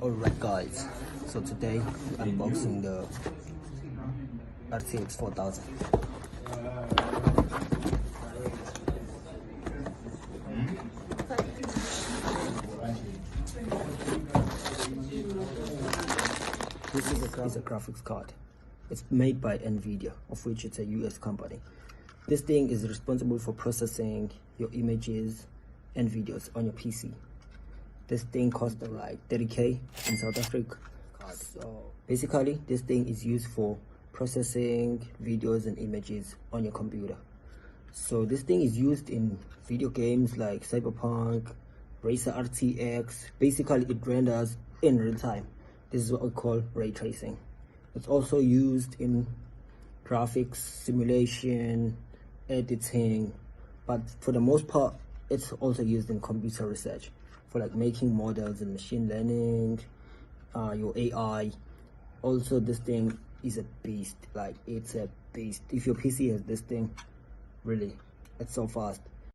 Alright guys, so today we're unboxing the RTX 4000. This is a graphics card. It's made by Nvidia, of which it's a US company. This thing is responsible for processing your images and videos on your PC. This thing costs like 30k in South Africa. So basically this thing is used for processing videos and images on your computer. So this thing is used in video games like Cyberpunk, Racer RTX. Basically it renders in real time. This is what we call ray tracing. It's also used in graphics, simulation, editing, but for the most part it's also used in computer research for like making models and machine learning, your AI. Also this thing is a beast, like it's a beast. If your PC has this thing, really, it's so fast.